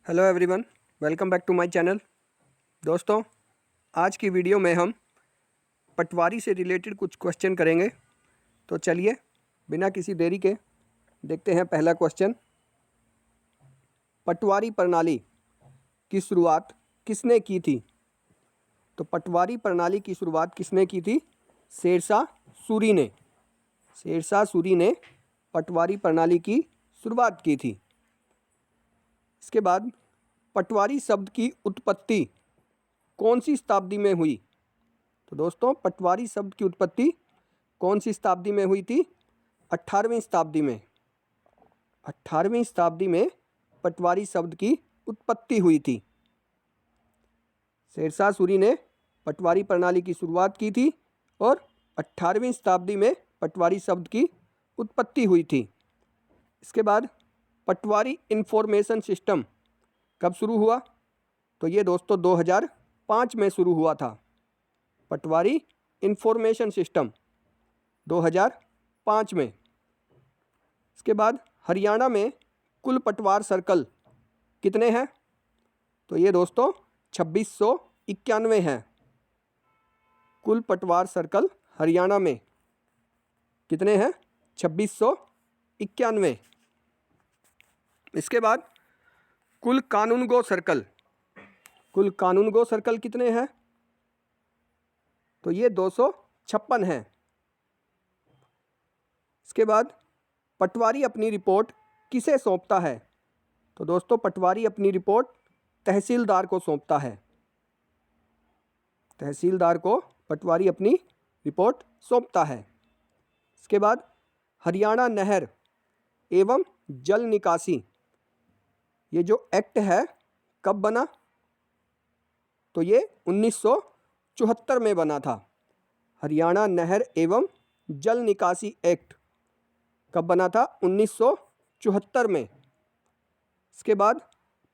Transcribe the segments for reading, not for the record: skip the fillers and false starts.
Hello everyone, welcome back to my channel. दोस्तों, आज की वीडियो में हम पटवारी से रिलेटेड कुछ क्वेश्चन करेंगे। तो चलिए बिना किसी देरी के देखते हैं पहला क्वेश्चन। पटवारी प्रणाली की शुरुआत किसने की थी? तो पटवारी प्रणाली की शुरुआत किसने की थी? शेरशाह सूरी ने। शेरशाह सूरी ने पटवारी प्रणाली की शुरुआत की थी। इसके बाद पटवारी शब्द की उत्पत्ति कौन सी शताब्दी में हुई? तो दोस्तों, पटवारी शब्द की उत्पत्ति कौन सी शताब्दी में हुई थी? 18वीं शताब्दी में। 18वीं शताब्दी में पटवारी शब्द की उत्पत्ति हुई थी। शेरशाह सूरी ने पटवारी प्रणाली की शुरुआत की थी और 18वीं शताब्दी में पटवारी शब्द की उत्पत्ति हुई थी। इसके बाद पटवारी इंफॉर्मेशन सिस्टम कब शुरू हुआ? तो ये दोस्तों 2005 में शुरू हुआ था। पटवारी इंफॉर्मेशन सिस्टम 2005 में। इसके बाद हरियाणा में कुल पटवार सर्कल कितने हैं? तो ये दोस्तों 2691 हैं। कुल पटवार सर्कल हरियाणा में कितने हैं? 2691। इसके बाद कुल कानूनगो सर्कल कितने हैं? तो ये 256 हैं। इसके बाद पटवारी अपनी रिपोर्ट किसे सौंपता है? तो दोस्तों, पटवारी अपनी रिपोर्ट तहसीलदार को सौंपता है। तहसीलदार को पटवारी अपनी रिपोर्ट सौंपता है। इसके बाद हरियाणा नहर एवं जल निकासी, ये जो एक्ट है कब बना? तो ये 1974 में बना था। हरियाणा नहर एवं जल निकासी एक्ट कब बना था? 1974 में। इसके बाद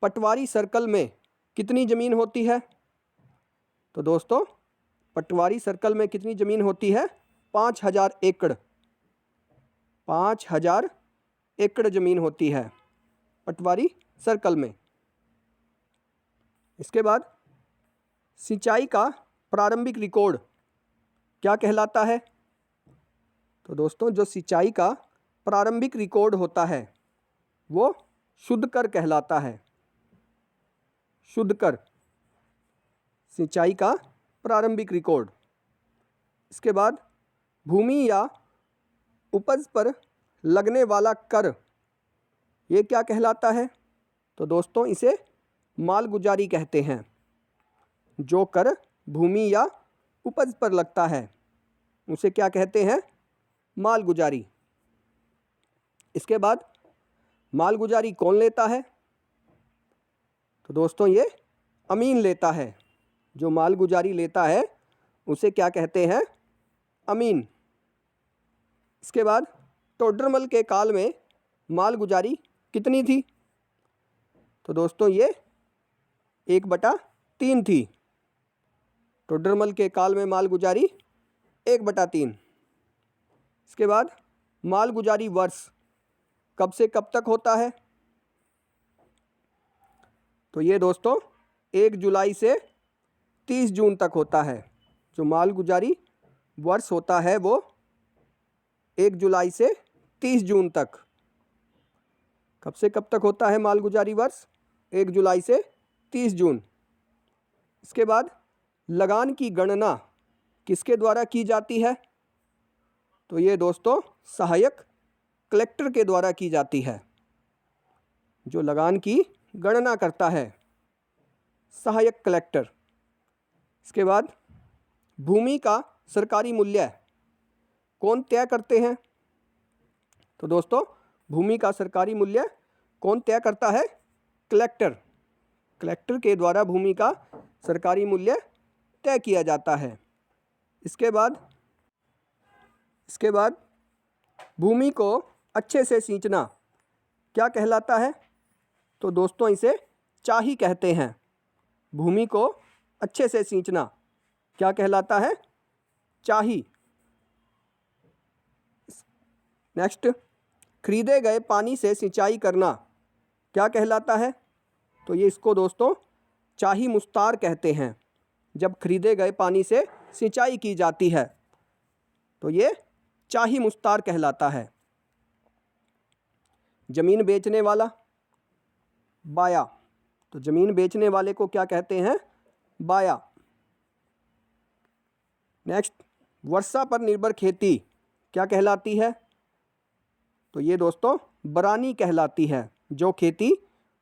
पटवारी सर्कल में कितनी ज़मीन होती है? तो दोस्तों, पटवारी सर्कल में कितनी ज़मीन होती है? 5000 एकड़। 5000 एकड़ ज़मीन होती है पटवारी सर्कल में। इसके बाद सिंचाई का प्रारंभिक रिकॉर्ड क्या कहलाता है? तो दोस्तों, जो सिंचाई का प्रारंभिक रिकॉर्ड होता है वो शुद्ध कर कहलाता है। शुद्ध कर, सिंचाई का प्रारंभिक रिकॉर्ड। इसके बाद भूमि या उपज पर लगने वाला कर, ये क्या कहलाता है? तो दोस्तों, इसे मालगुजारी कहते हैं। जो कर भूमि या उपज पर लगता है उसे क्या कहते हैं? मालगुजारी। इसके बाद मालगुजारी कौन लेता है? तो दोस्तों, ये अमीन लेता है। जो मालगुजारी लेता है उसे क्या कहते हैं? अमीन। इसके बाद टोडरमल के काल में मालगुजारी कितनी थी? तो दोस्तों, ये 1/3 थी। टोडरमल के काल में मालगुजारी 1/3। इसके बाद मालगुजारी वर्ष कब से कब तक होता है? तो ये दोस्तों 1 जुलाई से 30 जून तक होता है। जो मालगुजारी वर्ष होता है वो 1 जुलाई से 30 जून तक। कब से कब तक होता है मालगुजारी वर्ष? 1 जुलाई से 30 जून। इसके बाद लगान की गणना किसके द्वारा की जाती है? तो ये दोस्तों सहायक कलेक्टर के द्वारा की जाती है। जो लगान की गणना करता है, सहायक कलेक्टर। इसके बाद भूमि का सरकारी मूल्य कौन तय करते हैं? तो दोस्तों, भूमि का सरकारी मूल्य कौन तय करता है? कलेक्टर। कलेक्टर के द्वारा भूमि का सरकारी मूल्य तय किया जाता है। इसके बाद भूमि को अच्छे से सींचना क्या कहलाता है? तो दोस्तों, इसे चाही कहते हैं। भूमि को अच्छे से सींचना क्या कहलाता है? चाही। नेक्स्ट, खरीदे गए पानी से सिंचाई करना क्या कहलाता है? तो ये इसको दोस्तों चाही मुस्तार कहते हैं। जब खरीदे गए पानी से सिंचाई की जाती है तो ये चाही मुस्तार कहलाता है। ज़मीन बेचने वाला, बाया, तो ज़मीन बेचने वाले को क्या कहते हैं? बाया। नेक्स्ट, वर्षा पर निर्भर खेती क्या कहलाती है? तो ये दोस्तों बरानी कहलाती है, जो खेती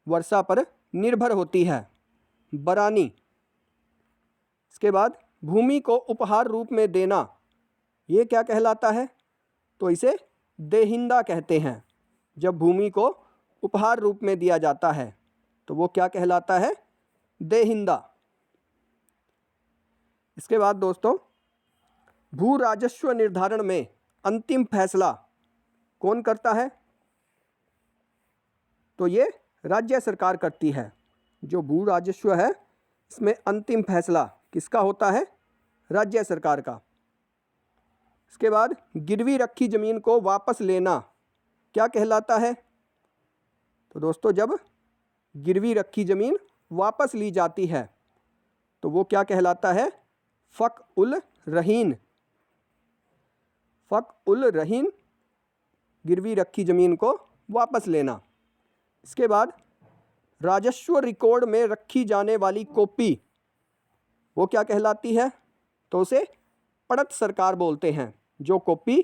वर्षा पर निर्भर होती है, बरानी। इसके बाद भूमि को उपहार रूप में देना, ये क्या कहलाता है? तो इसे देहिंदा कहते हैं। जब भूमि को उपहार रूप में दिया जाता है तो वो क्या कहलाता है? देहिंदा। इसके बाद दोस्तों, भू राजस्व निर्धारण में अंतिम फैसला कौन करता है? तो ये राज्य सरकार करती है। जो भू राजस्व है इसमें अंतिम फैसला किसका होता है? राज्य सरकार का। इसके बाद गिरवी रखी ज़मीन को वापस लेना क्या कहलाता है? तो दोस्तों जब गिरवी रखी ज़मीन वापस ली जाती है तो वो क्या कहलाता है? फ़क उल रहीन। फ़क उल रहीन, गिरवी रखी ज़मीन को वापस लेना। इसके बाद राजस्व रिकॉर्ड में रखी जाने वाली कॉपी वो क्या कहलाती है? तो उसे पड़त सरकार बोलते हैं। जो कॉपी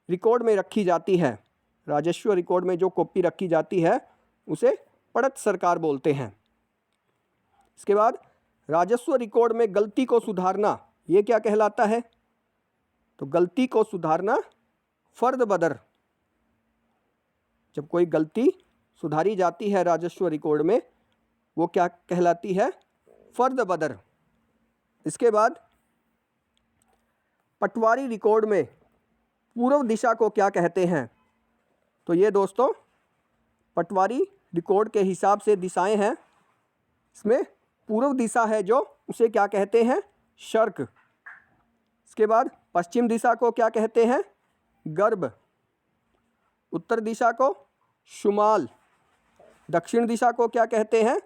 रिकॉर्ड में रखी जाती है, राजस्व रिकॉर्ड में जो कॉपी रखी जाती है उसे पड़त सरकार बोलते हैं। इसके बाद राजस्व रिकॉर्ड में गलती को सुधारना, ये क्या कहलाता है? तो गलती को सुधारना फर्द बदर। जब कोई गलती सुधारी जाती है राजस्व रिकॉर्ड में वो क्या कहलाती है? फर्द बदर। इसके बाद पटवारी रिकॉर्ड में पूर्व दिशा को क्या कहते हैं? तो ये दोस्तों पटवारी रिकॉर्ड के हिसाब से दिशाएं हैं, इसमें पूर्व दिशा है जो उसे क्या कहते हैं? शर्क। इसके बाद पश्चिम दिशा को क्या कहते हैं? गर्भ। उत्तर दिशा को शुमाल। दक्षिण दिशा को क्या कहते हैं?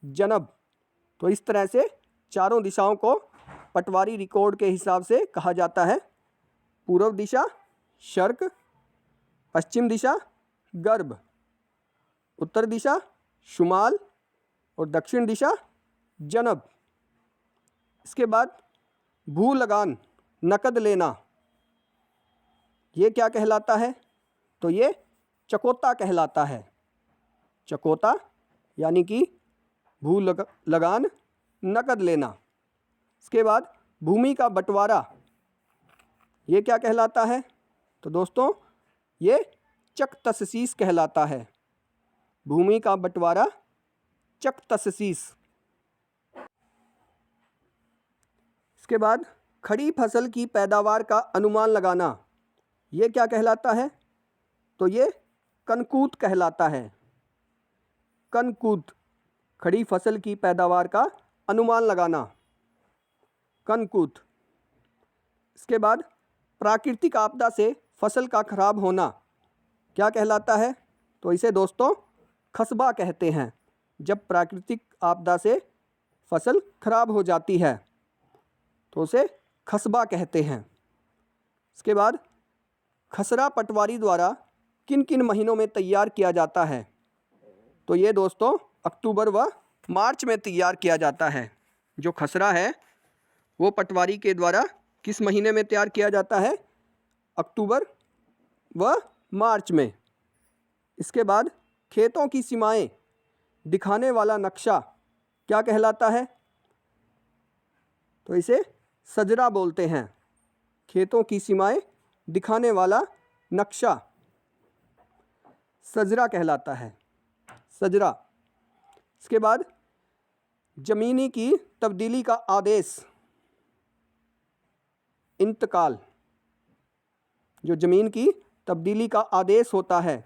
जनब। तो इस तरह से चारों दिशाओं को पटवारी रिकॉर्ड के हिसाब से कहा जाता है। पूर्व दिशा शर्क, पश्चिम दिशा गर्भ, उत्तर दिशा शुमाल और दक्षिण दिशा जनब। इसके बाद भू लगान, नकद लेना, ये क्या कहलाता है? तो ये चकोता कहलाता है। चकोता यानी कि भू लगान, नकद लेना। इसके बाद भूमि का बंटवारा, ये क्या कहलाता है? तो दोस्तों ये चक तससीस कहलाता है। भूमि का बंटवारा चक तससीस। इसके बाद खड़ी फसल की पैदावार का अनुमान लगाना, ये क्या कहलाता है? तो ये कनकूत कहलाता है। कनकूत, खड़ी फसल की पैदावार का अनुमान लगाना, कनकूत। इसके बाद प्राकृतिक आपदा से फसल का खराब होना क्या कहलाता है? तो इसे दोस्तों खसबा कहते हैं। जब प्राकृतिक आपदा से फसल खराब हो जाती है तो उसे खसबा कहते हैं। इसके बाद खसरा पटवारी द्वारा किन किन महीनों में तैयार किया जाता है? तो ये दोस्तों अक्टूबर व मार्च में तैयार किया जाता है। जो खसरा है वो पटवारी के द्वारा किस महीने में तैयार किया जाता है? अक्टूबर व मार्च में। इसके बाद खेतों की सीमाएं दिखाने वाला नक्शा क्या कहलाता है? तो इसे सजरा बोलते हैं। खेतों की सीमाएं दिखाने वाला नक्शा सजरा कहलाता है, सजरा। इसके बाद जमीनी की तब्दीली का आदेश, इंतकाल। जो ज़मीन की तब्दीली का आदेश होता है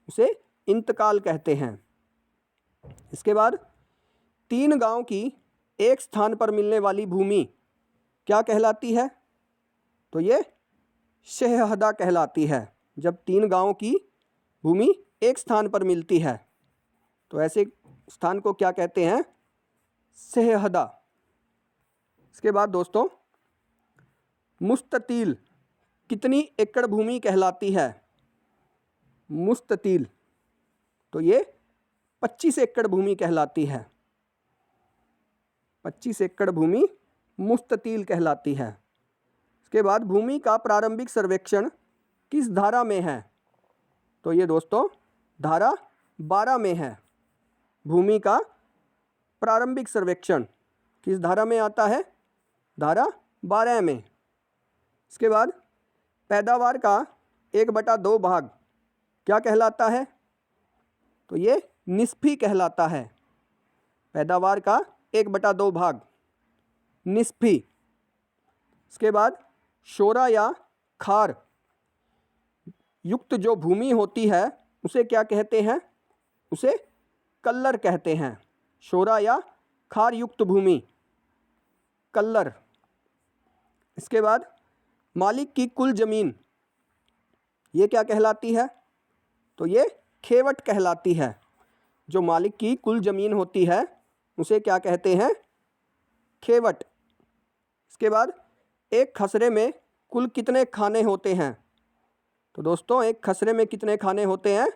उसे इंतकाल कहते हैं। इसके बाद 3 गांव की एक स्थान पर मिलने वाली भूमि क्या कहलाती है? तो ये शहहदा कहलाती है। जब 3 गांवों की भूमि एक स्थान पर मिलती है तो ऐसे स्थान को क्या कहते हैं? सेहदा। इसके बाद दोस्तों, मुस्ततील कितनी एकड़ भूमि कहलाती है? मुस्ततील, तो ये 25 एकड़ भूमि कहलाती है। 25 एकड़ भूमि मुस्ततील कहलाती है। इसके बाद भूमि का प्रारंभिक सर्वेक्षण किस धारा में है? तो ये दोस्तों धारा 12 में है। भूमि का प्रारंभिक सर्वेक्षण किस धारा में आता है? धारा 12 में। इसके बाद पैदावार का 1/2 भाग क्या कहलाता है? तो ये निस्फी कहलाता है। पैदावार का 1/2 भाग निस्फी। इसके बाद शोरा या खार युक्त जो भूमि होती है उसे क्या कहते हैं? उसे कल्लर कहते हैं। शोरा या खार युक्त भूमि कल्लर। इसके बाद मालिक की कुल जमीन ये क्या कहलाती है? तो ये खेवट कहलाती है। जो मालिक की कुल जमीन होती है उसे क्या कहते हैं? खेवट। इसके बाद एक खसरे में कुल कितने खाने होते हैं? तो दोस्तों एक खसरे में कितने खाने होते हैं?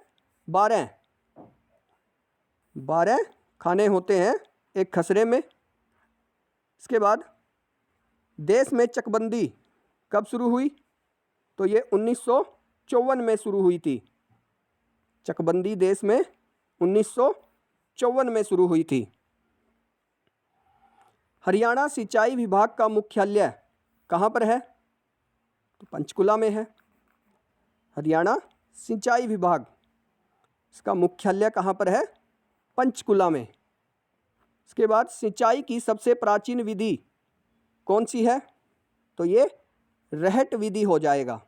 12 खाने होते हैं एक खसरे में। इसके बाद देश में चकबंदी कब शुरू हुई? तो ये 1954 में शुरू हुई थी। चकबंदी देश में 1954 में शुरू हुई थी। हरियाणा सिंचाई विभाग का मुख्यालय कहाँ पर है? तो पंचकुला में है। हरियाणा सिंचाई विभाग, इसका मुख्यालय कहाँ पर है? पंचकुला में। इसके बाद सिंचाई की सबसे प्राचीन विधि कौन सी है? तो ये रहट विधि हो जाएगा।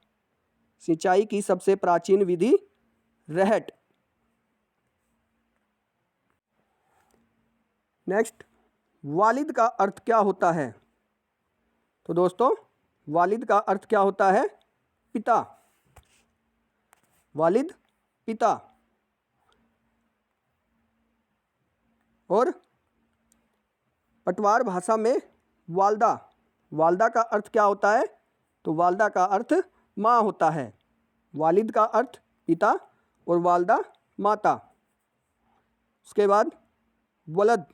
सिंचाई की सबसे प्राचीन विधि रहट। नेक्स्ट, वालिद का अर्थ क्या होता है? तो दोस्तों वालिद का अर्थ क्या होता है? पिता। वालिद पिता। और पटवार भाषा में वालदा, वालदा का अर्थ क्या होता है? तो वालदा का अर्थ माँ होता है। वालिद का अर्थ पिता और वालदा माता। उसके बाद वलद,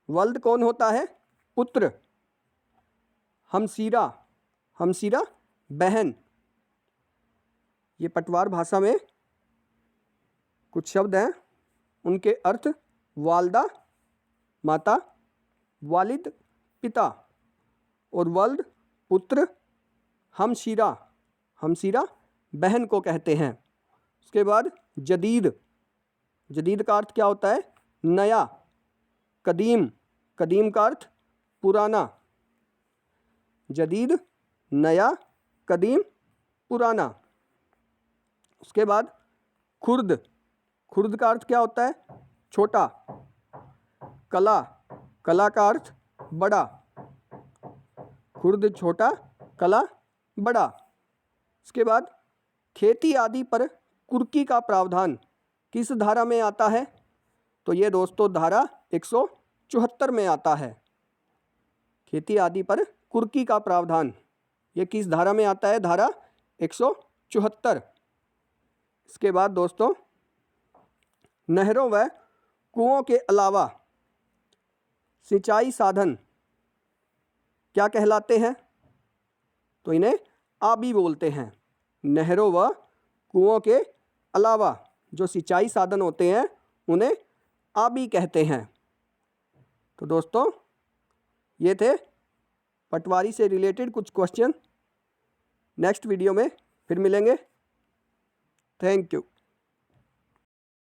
वल्द कौन होता है? पुत्र। हमशीरा, हमशीरा बहन। ये पटवार भाषा में कुछ शब्द हैं, उनके अर्थ वालदा माता, वालिद पिता और वल्द पुत्र, हमशीरा, हमशीरा बहन को कहते हैं। उसके बाद जदीद, जदीद का अर्थ क्या होता है? नया। कदीम, कदीम का अर्थ पुराना। जदीद नया, कदीम पुराना। उसके बाद खुर्द, खुर्द का अर्थ क्या होता है? छोटा। कला, कला का अर्थ बड़ा। खुर्द छोटा, कला बड़ा। इसके बाद खेती आदि पर कुर्की का प्रावधान किस धारा में आता है? तो ये दोस्तों धारा 174 में आता है। खेती आदि पर कुर्की का प्रावधान ये किस धारा में आता है? धारा 174। इसके बाद दोस्तों नहरों व कुओं के अलावा सिंचाई साधन क्या कहलाते हैं? तो इन्हें आबी बोलते हैं। नहरों व कुओं के अलावा जो सिंचाई साधन होते हैं उन्हें आबी कहते हैं। तो दोस्तों ये थे पटवारी से रिलेटेड कुछ क्वेश्चन। नेक्स्ट वीडियो में फिर मिलेंगे। Thank you.